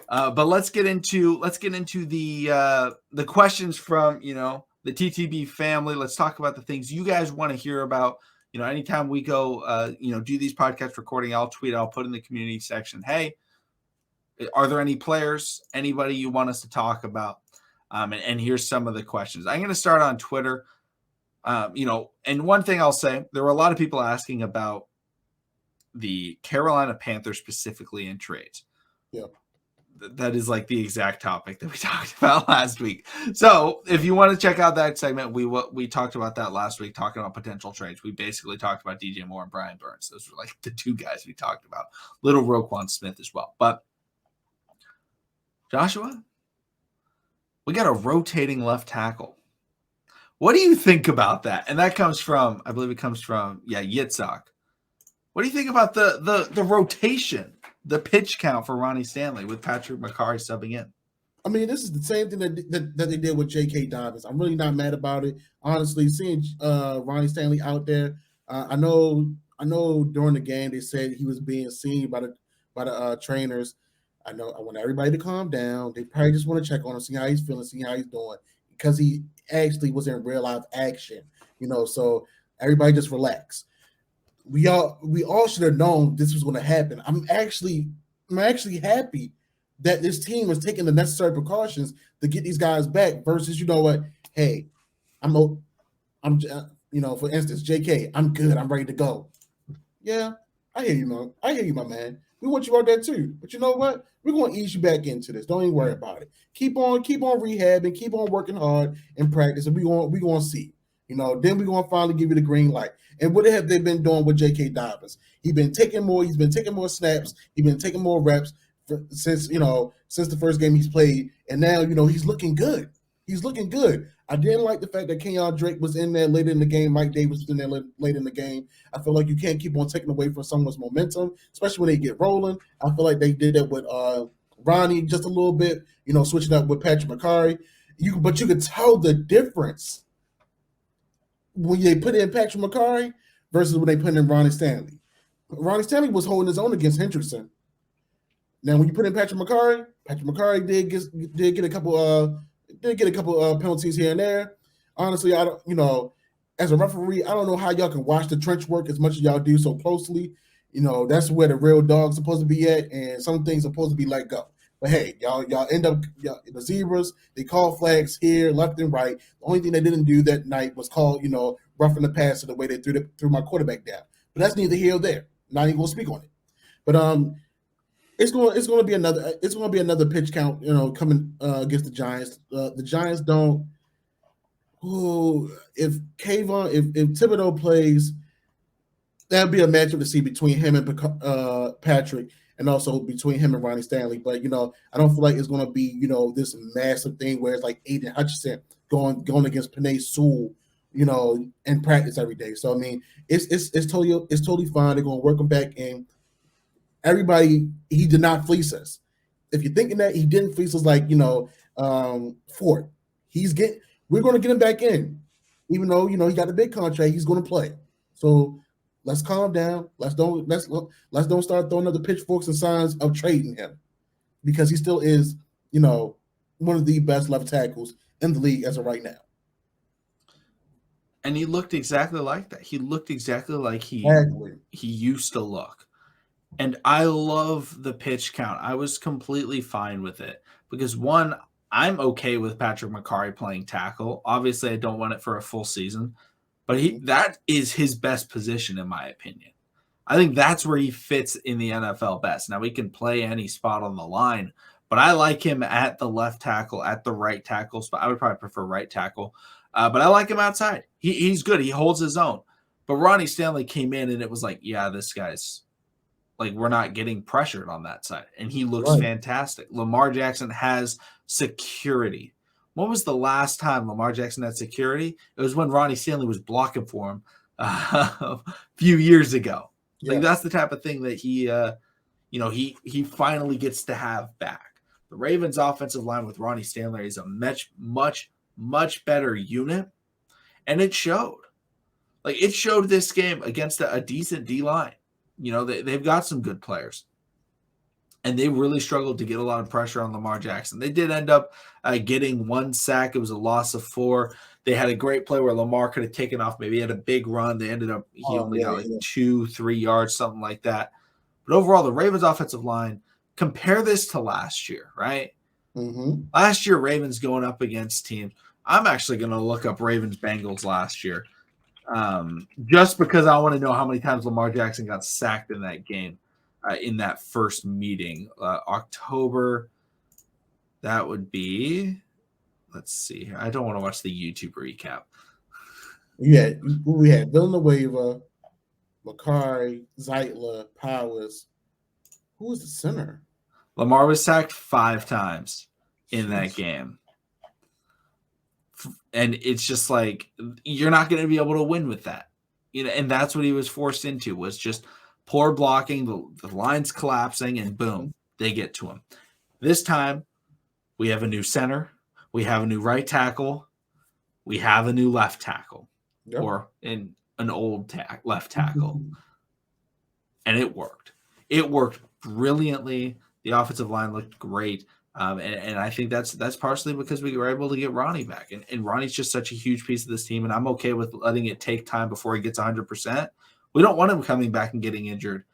But let's get into the questions from the TTB family. Let's talk about the things you guys want to hear about. Anytime we go, do these podcast recording, I'll tweet, I'll put in the community section. Hey, are there any players, anybody you want us to talk about? And here's some of the questions. I'm going to start on Twitter. And one thing I'll say, there were a lot of people asking about the Carolina Panthers specifically in trades. Yeah. That is like the exact topic that we talked about last week. So if you want to check out that segment, we talked about that last week, talking about potential trades. We basically talked about DJ Moore and Brian Burns. Those were like the two guys we talked about. Little Roquan Smith as well. But Joshua, we got a rotating left tackle. What do you think about that? And that comes from, I believe it comes from, Yitzhak. What do you think about the rotation, the pitch count for Ronnie Stanley with Patrick Mekari subbing in? I mean, this is the same thing that they did with J.K. Dobbins. I'm really not mad about it. Honestly, seeing Ronnie Stanley out there, I know during the game they said he was being seen by the trainers. I want everybody to calm down. They probably just want to check on him, see how he's feeling, see how he's doing, because he actually was in real life action. So everybody just relax. We all should have known this was going to happen. I'm actually happy that this team is taking the necessary precautions to get these guys back. Versus, hey, for instance, JK, I'm good. I'm ready to go. Yeah, I hear you, man. I hear you, my man. We want you out there too. But you know what? We're going to ease you back into this. Don't even worry about it. Keep on rehabbing. Keep on working hard in practice, and we're going to see. Then we're going to finally give you the green light. And what have they been doing with J.K. Dobbins? He's been taking more snaps. He's been taking more reps since the first game he's played. And now, he's looking good. He's looking good. I didn't like the fact that Kenyon Drake was in there later in the game. Mike Davis was in there late in the game. I feel like you can't keep on taking away from someone's momentum, especially when they get rolling. I feel like they did that with Ronnie just a little bit, switching up with Patrick Mekari. But you could tell the difference when they put in Patrick Mekari versus when they put in Ronnie Stanley. Ronnie Stanley was holding his own against Hendrickson. Now, when you put in Patrick Mekari did get a couple penalties here and there. Honestly, I don't, as a referee, I don't know how y'all can watch the trench work as much as y'all do so closely. That's where the real dog's supposed to be at, and some things are supposed to be let go. But hey, y'all end up the Zebras. They call flags here, left and right. The only thing they didn't do that night was call roughing the passer the way they threw my quarterback down. But that's neither here or there. Not even gonna speak on it. But it's going to be another pitch count. Coming against the Giants. The Giants don't. If Thibodeau plays, that'd be a matchup to see between him and Patrick. And also between him and Ronnie Stanley. But, I don't feel like it's going to be, this massive thing where it's like Aiden Hutchinson going against Penei Sewell, in practice every day. So, I mean, it's totally fine. They're going to work him back in. Everybody, he did not fleece us. If you're thinking that he didn't fleece us like, Ford, we're going to get him back in. Even though, he got the big contract, he's going to play. So, let's calm down. Let's don't start throwing other pitchforks and signs of trading him, because he still is, one of the best left tackles in the league as of right now. And he looked exactly like that. He looked exactly like he used to look. And I love the pitch count. I was completely fine with it because, one, I'm okay with Patrick Mekari playing tackle. Obviously, I don't want it for a full season. But that is his best position, in my opinion. I think that's where he fits in the NFL best. Now, he can play any spot on the line, but I like him at the left tackle, at the right tackle spot. I would probably prefer right tackle, but I like him outside. He's good. He holds his own. But Ronnie Stanley came in, and it was like, yeah, this guy's like, we're not getting pressured on that side. And he looks fantastic. Lamar Jackson has security. When was the last time Lamar Jackson had security? It was when Ronnie Stanley was blocking for him a few years ago. Yeah. Like, that's the type of thing that he finally gets to have back. The Ravens' offensive line with Ronnie Stanley is a much better unit, and it showed. Like, it showed this game against a decent D line. They've got some good players. and they really struggled to get a lot of pressure on Lamar Jackson. They did end up getting 1 sack. It was a loss of 4. They had a great play where Lamar could have taken off. Maybe he had a big run. He only got like 2-3 yards, something like that. But overall, the Ravens offensive line, compare this to last year, right? Mm-hmm. Last year, Ravens going up against teams. I'm actually going to look up Ravens Bengals last year, just because I want to know how many times Lamar Jackson got sacked in that game, in that first meeting. October, that would be, let's see. I don't want to watch the YouTube recap. Yeah, we had Villanueva, Mekari, Zeitler, Powers. Who was the center? Lamar was sacked 5 times in that game. And it's just like, you're not going to be able to win with that. And that's what he was forced into, was just poor blocking, the lines collapsing, and boom, they get to him. This time, we have a new center. We have a new right tackle. We have a new left tackle, or an old left tackle. And it worked. It worked brilliantly. The offensive line looked great. And I think that's partially because we were able to get Ronnie back. And Ronnie's just such a huge piece of this team, and I'm okay with letting it take time before he gets 100%. We don't want him coming back and getting injured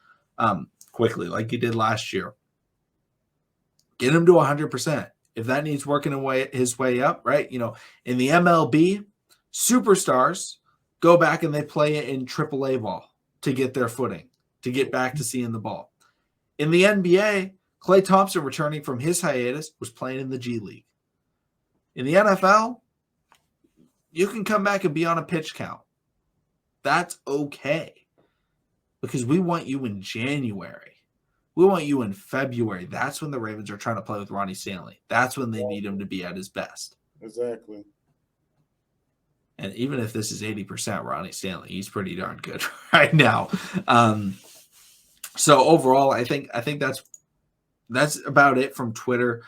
quickly like he did last year. Get him to 100%. If that needs working his way up, right? In the MLB, superstars go back and they play it in AAA ball to get their footing, to get back to seeing the ball. In the NBA, Klay Thompson, returning from his hiatus, was playing in the G League. In the NFL, you can come back and be on a pitch count. That's okay, because we want you in January. We want you in February. That's when the Ravens are trying to play with Ronnie Stanley. That's when they need him to be at his best. Exactly. And even if this is 80% Ronnie Stanley, he's pretty darn good right now. So overall, I think that's about it from Twitter.